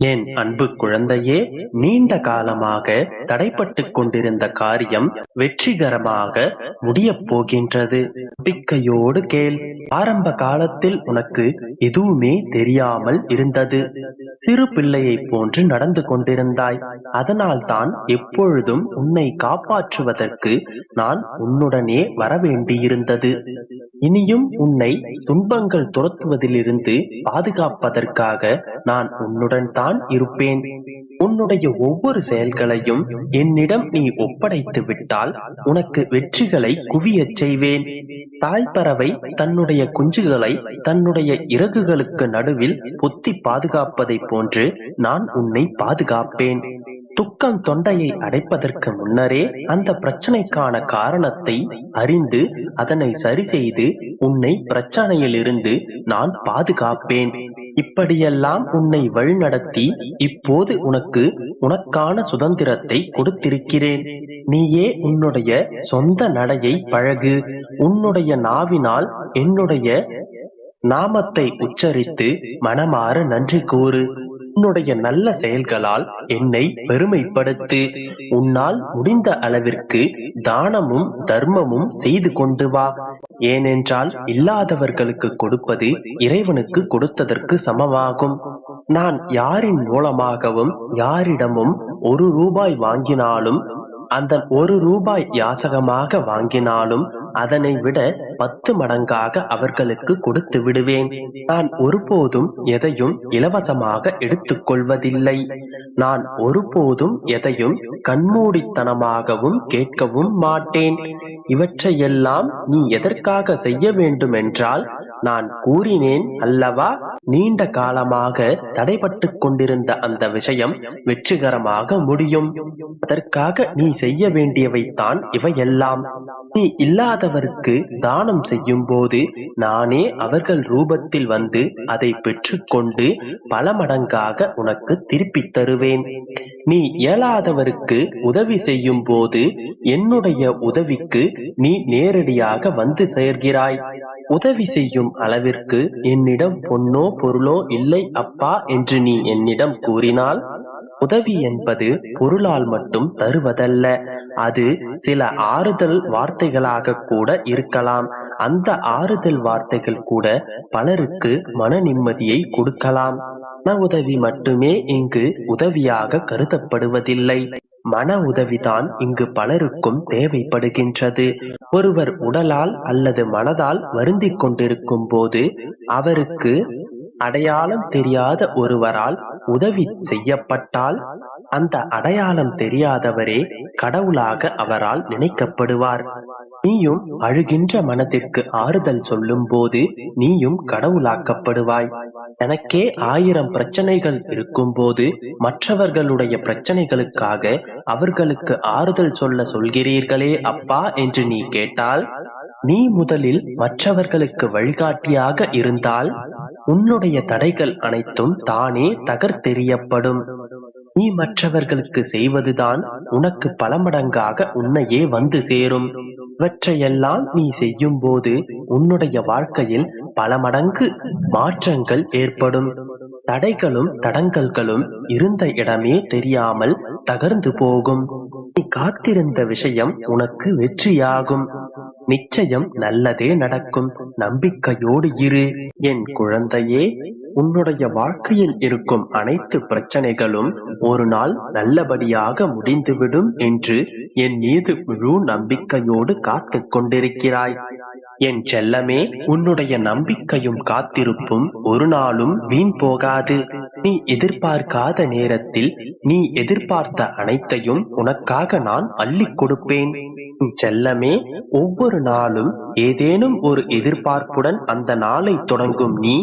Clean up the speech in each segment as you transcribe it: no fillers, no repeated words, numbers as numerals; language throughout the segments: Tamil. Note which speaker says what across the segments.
Speaker 1: என் அன்பு குழந்தையே, நீண்ட காலமாக தடைப்பட்டுக் கொண்டிருந்த காரியம் வெற்றிகரமாக முடியப் போகின்றது. நம்பிக்கையோடு கேள். ஆரம்ப காலத்தில் உனக்கு எதுவுமே தெரியாமல் இருந்தது. சிறு பிள்ளையைப் போன்று நடந்து கொண்டிருந்தாய். அதனால் தான் எப்பொழுதும் உன்னை காப்பாற்றுவதற்கு நான் உன்னுடனே வரவேண்டியிருந்தது. இனியும் உன்னை துன்பங்கள் துரத்துவதிலிருந்து பாதுகாப்பதற்காக நான் உன்னுடன் தான் இருப்பேன். உன்னுடைய ஒவ்வொரு செயல்களையும் என்னிடம் நீ ஒப்படைத்து விட்டால் உனக்கு வெற்றிகளை குவியச் செய்வேன். தாய்ப்பறவை தன்னுடைய குஞ்சுகளை தன்னுடைய இறகுகளுக்கு நடுவில் பொத்தி பாதுகாப்பதை போன்று நான் உன்னை பாதுகாப்பேன். துக்கம் தொண்டையை அடைப்பதற்கு முன்னரே அந்த பிரச்சனைக்கான காரணத்தை அறிந்து அதனை சரி செய்து உன்னை பிரச்சனையிலிருந்து நான் பாதுகாப்பேன். இப்படியெல்லாம் உன்னை வழிநடத்தி இப்போது உனக்கான சுதந்திரத்தை கொடுத்திருக்கிறேன். நீயே உன்னுடைய சொந்த நடையை பழகு. உன்னுடைய நாவினால் என்னுடைய நாமத்தை உச்சரித்து மனமாற நன்றி கூறு. உன்னுடைய நல்ல செயல்களால் என்னை பெருமைப்படுத்து. உன்னால் முடிந்த அளவிற்கு தானமும் தர்மமும் செய்து கொண்டு வா. ஏனென்றால் இல்லாதவர்களுக்கு கொடுப்பது இறைவனுக்கு கொடுத்ததற்கு சமமாகும். நான் யாரின் மூலமாகவும் யாரிடமும் 1 ரூபாய் வாங்கினாலும், அந்த 1 ரூபாய் யாசகமாக வாங்கினாலும் அதனை விட 10 மடங்காக அவர்களுக்கு கொடுத்து விடுவேன். நான் ஒருபோதும் எதையும் இலவசமாக எடுத்துக் கொள்வதில்லை. நான் ஒருபோதும் எதையும் கண்மூடித்தனமாகவும் கேட்கவும் மாட்டேன். இவற்றையெல்லாம் நீ எதற்காக செய்ய வேண்டும் என்றால், நான் கூறினேன் அல்லவா, நீண்ட காலமாக தடைபட்டு கொண்டிருந்த அந்த விஷயம் வெற்றிகரமாக முடியும். அதற்காக நீ செய்ய வேண்டியவைத்தான் இவையெல்லாம். நீ இல்லாதவருக்கு தானம் செய்யும் போது நானே அவர்கள் ரூபத்தில் வந்து அதை பெற்றுக்கொண்டு பல மடங்காக உனக்கு திருப்பித் தருவேன். நீ இயலாதவருக்கு உதவி செய்யும் போது என்னுடைய உதவிக்கு நீ நேரடியாக வந்து சேர்கிறாய். உதவி செய்யும் அளவிற்கு என்னிடம் பொன்னோ பொருளோ இல்லை அப்பா என்று நீ என்னிடம் கூறினால், உதவி என்பது பொருளால் மட்டும் தருவதல்ல. அது சில ஆறுதல் வார்த்தைகளாக கூட இருக்கலாம். அந்த ஆறுதல் வார்த்தைகள் கூட பலருக்கு மன நிம்மதியை கொடுக்கலாம். மன உதவி மட்டுமே இங்கு உதவியாக கருதப்படுவதில்லை. மன உதவிதான் இங்கு பலருக்கும் தேவைப்படுகின்றது. ஒருவர் உடலால் அல்லது மனதால் வருந்திக் கொண்டிருக்கும் போது அவருக்கு அடையாளம் தெரியாத ஒருவரால் உதவி செய்யப்பட்டால் அந்த அடையாளம் தெரியாதவரே கடவுளாக அவரால் நினைக்கப்படுவார். நீயும் அழுகின்ற மனதிற்கு ஆறுதல் சொல்லும் போது நீயும் கடவுளாக்கப்படுவாய். எனக்கே 1000 பிரச்சனைகள் இருக்கும் போது மற்றவர்களுடைய பிரச்சனைகளுக்காக அவர்களுக்கு ஆறுதல் சொல்கிறீர்களே அப்பா என்று நீ கேட்டால், நீ முதலில் மற்றவர்களுக்கு வழிகாட்டியாக இருந்தால் உன்னுடைய தடைகள் அனைத்தும் தானே தகர்த்தெறியப்படும். நீ மற்றவர்களுக்கு செய்வதுதான் உனக்கு பல மடங்காக உன்னையே வந்து சேரும். இவற்றையெல்லாம் நீ செய்யும் போது உன்னுடைய வாழ்க்கையில் பல மடங்கு மாற்றங்கள் ஏற்படும். தடைகளும் தடங்கல்களும் இருந்த இடமே தெரியாமல் தகர்ந்து போகும். நீ காத்திருந்த விஷயம் உனக்கு வெற்றியாகும். நிச்சயம் நல்லதே நடக்கும். நம்பிக்கையோடு இரு. என் குழந்தையே, உன்னுடைய வாழ்க்கையில் இருக்கும் அனைத்து பிரச்சனைகளும் ஒரு நாள் நல்லபடியாக முடிந்துவிடும் என்று என் மீது முழு நம்பிக்கையோடு காத்து கொண்டிருக்கிறாய். என் செல்லமே, உன்னுடைய நம்பிக்கையும் காத்திருப்பும் ஒரு நாளும் வீண் போகாது. நீ எதிர்பார்க்காத நேரத்தில் நீ எதிர்பார்த்த அனைத்தையும் உனக்காக நான் அள்ளிக் கொடுப்பேன். செல்லமே, ஒவ்வொரு நாளும் ஏதேனும் ஒரு எதிர்பார்ப்புடன் அந்த நாளை தொடங்கும் நீ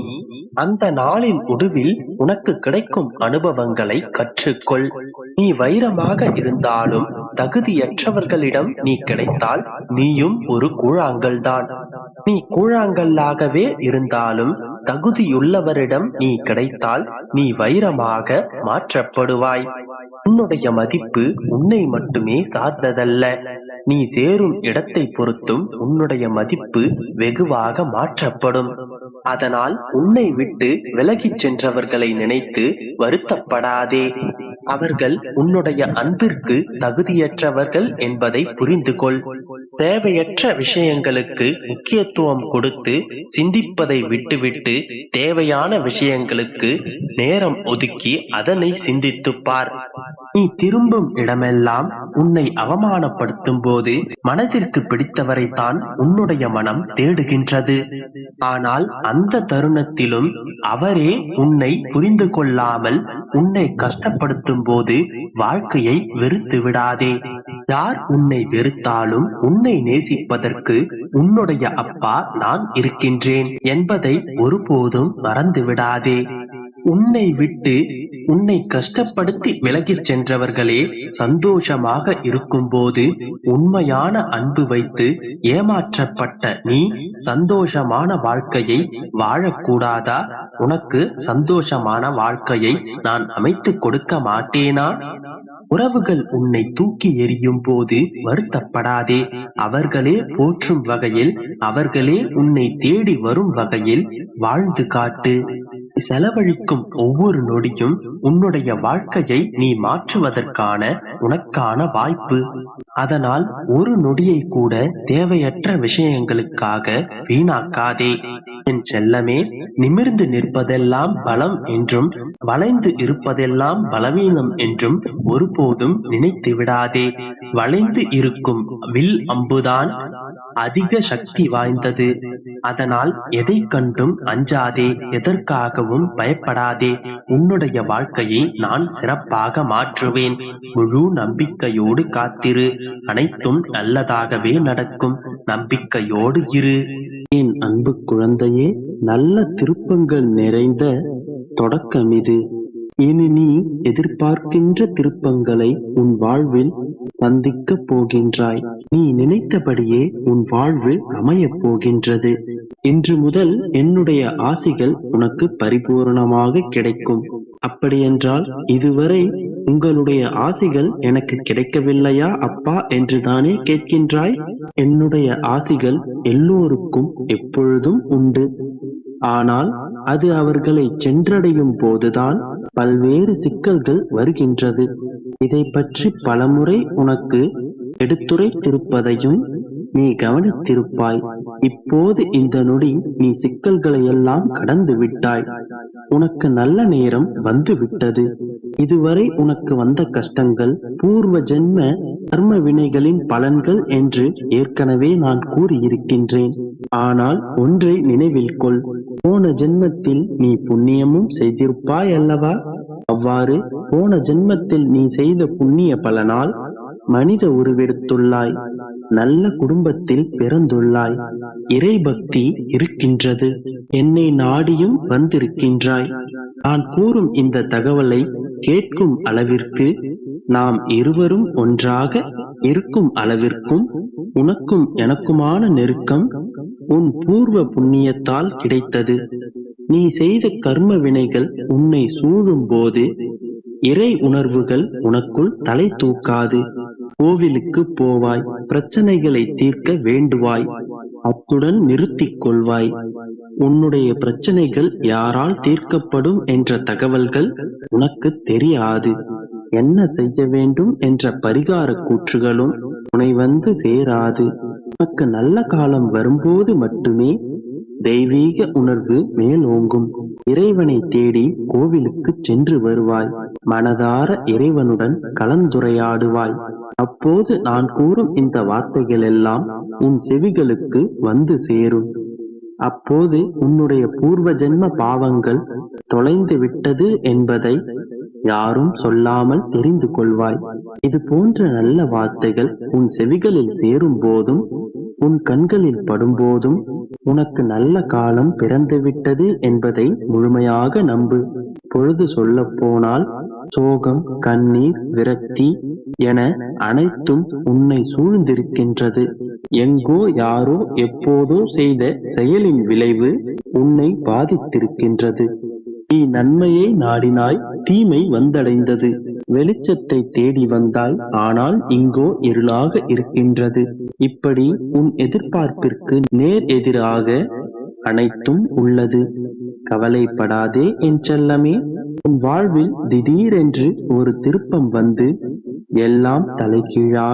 Speaker 1: அந்த நாளின் முடிவில் உனக்கு கிடைக்கும் அனுபவங்களை கற்றுக்கொள். நீ வைரமாக இருந்தாலும் தகுதியற்றவர்களிடம் நீ கிடைத்தால் நீயும் ஒரு கூழாங்கல் தான். நீ கூழாங்கல்லாகவே இருந்தாலும் தகுதியுள்ளவரிடம் நீ கிடைத்தால் நீ வைரமாக மாற்றப்படுவாய். உன்னுடைய மதிப்பு உன்னை மட்டுமே சார்ந்ததல்ல. நீ சேரும் இடத்தை பொறுத்தும் உன்னுடைய மதிப்பு வெகுவாக மாற்றப்படும். அதனால் உன்னை விட்டு விலகிச் சென்றவர்களை நினைத்து வருத்தப்படாதே. அவர்கள் உன்னுடைய அன்பிற்கு தகுதியற்றவர்கள் என்பதை புரிந்து கொள். தேவையற்ற விஷயங்களுக்கு முக்கியத்துவம் கொடுத்து சிந்திப்பதை விட்டுவிட்டு தேவையான விஷயங்களுக்கு நேரம் ஒதுக்கி அதனை சிந்தித்துப் பார். நீ திரும்பும் இடமெல்லாம் உன்னை அவமானப்படுத்தும் போது மனதிற்கு பிடித்தவரைத்தான் உன்னுடைய மனம் தேடுகின்றது. ஆனால் அந்த தருணத்திலும் அவரே உன்னை புரிந்து கொள்ளாமல் உன்னை கஷ்டப்படுத்தும் போது வாழ்க்கையை வெறுத்து விடாதே. யார் உன்னை வெறுத்தாலும் உன்னை நேசிப்பதற்கு உன்னுடைய அப்பா நான் இருக்கின்றேன் என்பதை ஒருபோதும் மறந்து விடாதே. உன்னை விட்டு உன்னை கஷ்டப்படுத்தி விலகிச் சென்றவர்களே சந்தோஷமாக இருக்கும்போது உண்மையான அன்பு வைத்து ஏமாற்றப்பட்ட நீ சந்தோஷமான வாழ்க்கையை வாழக்கூடாதா? உனக்கு சந்தோஷமான வாழ்க்கையை நான் அமைத்து கொடுக்க மாட்டேனா? உறவுகள் உன்னை தூக்கி எறியும் போது வருத்தப்படாதே. அவர்களே போற்றும் வகையில், அவர்களே உன்னை தேடி வரும் வகையில் வாழ்ந்து காட்டு. செலவழிக்கும் ஒவ்வொரு நொடியும் உன்னுடைய வாழ்க்கையை நீ மாற்றுவதற்கான உனக்கான வாய்ப்பு. அதனால் ஒரு நொடியை கூட தேவையற்ற விஷயங்களுக்காக வீணாக்காதே. என் செல்லமே, நிமிர்ந்து நிற்பதெல்லாம் பலம் என்றும் வளைந்து இருப்பதெல்லாம் பலவீனம் என்றும் ஒருபோதும் நினைத்து விடாதே. வளைந்து இருக்கும் வில் அம்புதான் அதிக சக்தி வாய்ந்தது. அதனால் எதை கண்டும் அஞ்சாதே, எதற்காகவும் பயப்படாதே. உன்னுடைய வாழ்க்கையை நான் சிறப்பாக மாற்றுவேன். முழு நம்பிக்கையோடு காத்திரு. அனைத்தும் நல்லதாகவே நடக்கும். நம்பிக்கையோடு இரு. என் அன்பு குழந்தையே, நல்ல திருப்பங்கள் நிறைந்த தொடக்கம் இது. இனி நீ எதிர்பார்க்கின்ற திருப்பங்களை உன் வாழ்வில் சந்திக்க போகின்றாய். நீ நினைத்தபடியே உன் வாழ்வு அமையப் போகின்றது. இன்று முதல் என்னுடைய ஆசிகள் உனக்கு பரிபூர்ணமாக கிடைக்கும். அப்படியென்றால் இதுவரை உங்களுடைய ஆசிகள் எனக்கு கிடைக்கவில்லையா அப்பா என்றுதானே கேட்கின்றாய்? என்னுடைய ஆசிகள் எல்லோருக்கும் எப்பொழுதும் உண்டு. ஆனால் அது அவர்களை சென்றடையும் போதுதான் பல்வேறு சிக்கல்கள் வருகின்றது. இதை பற்றி பலமுறை உனக்கு எடுத்துரைத்திருப்பதையும் நீ கவனித்திருப்பாய். இப்போது இந்த நொடி நீ சிக்கல்களை எல்லாம் கடந்து விட்டாய். உனக்கு நல்ல நேரம் வந்து விட்டது. இதுவரை உனக்கு வந்த கஷ்டங்கள் பூர்வ ஜென்ம கர்ம வினைகளின் பலன்கள் என்று ஏற்கனவே நான் கூறியிருக்கின்றேன். ஆனால் ஒன்றை நினைவில் கொள். போன ஜென்மத்தில் நீ புண்ணியமும் செய்திருப்பாய் அல்லவா? அவ்வாறு போன ஜென்மத்தில் நீ செய்த புண்ணிய பலனால் மனித உருவெடுத்துள்ளாய். நல்ல குடும்பத்தில் பிறந்துள்ளாய். இறை பக்தி இருக்கின்றது. என்னை நாடியும் வந்திருக்கின்றாய். நான் கூறும் இந்த தகவலை கேட்கும் அளவிற்கு, நாம் இருவரும் ஒன்றாக இருக்கும் அளவிற்கும் உனக்கும் எனக்குமான நெருக்கம் உன் பூர்வ புண்ணியத்தால் கிடைத்தது. நீ செய்த கர்ம வினைகள் உன்னை சூழும் போது இறை உணர்வுகள் உனக்குள் தலை தூக்காது. கோவிலுக்கு போவாய், பிரச்சனைகளை தீர்க்க வேண்டுவாய், அத்துடன் நிறுத்திக் கொள்வாய். உன்னுடைய பிரச்சனைகள் யாரால் தீர்க்கப்படும் என்ற தகவல்கள் உனக்கு தெரியாது. என்ன செய்ய வேண்டும் என்ற பரிகார கூற்றுகளும் உன்னை வந்து சேராது. உனக்கு நல்ல காலம் வரும்போது மட்டுமே தெய்வீக உணர்வு மேலோங்கும். இறைவனை தேடி கோவிலுக்கு சென்று வருவாய். மனதார இறைவனுடன் கலந்துரையாடுவாய். அப்போது நான் கூறும் இந்த வார்த்தைகள் எல்லாம் உன் செவிகளுக்கு வந்து சேரும். அப்போது உன்னுடைய பூர்வ ஜென்ம பாவங்கள் தொலைந்து விட்டது என்பதை யாரும் சொல்லாமல் தெரிந்து கொள்வாய். இது போன்ற நல்ல வார்த்தைகள் உன் செவிகளில் சேரும் போதும் உன் கண்களில் படும்போதும் உனக்கு நல்ல காலம் பிறந்துவிட்டது என்பதை முழுமையாக நம்பு. பொழுது சொல்ல போனால் சோகம், கண்ணீர், விரக்தி என அனைத்தும் உன்னை சூழ்ந்திருக்கின்றது. எங்கோ யாரோ எப்போதோ செய்த செயலின் விளைவு உன்னை பாதித்திருக்கின்றது. நீ நன்மையை நாடினாய், தீமை வந்தடைந்தது. வெளிச்சத்தை தேடி வந்தாய், ஆனால் இங்கோ இருளாக இருக்கின்றது. இப்படி உன் எதிர்பார்ப்பிற்கு நேர் எதிராக அனைத்தும் உள்ளது. கவலைப்படாதே என் செல்லமே. உன் வாழ்வில் திடீரென்று ஒரு திருப்பம் வந்து எல்லாம் தலைகீழாக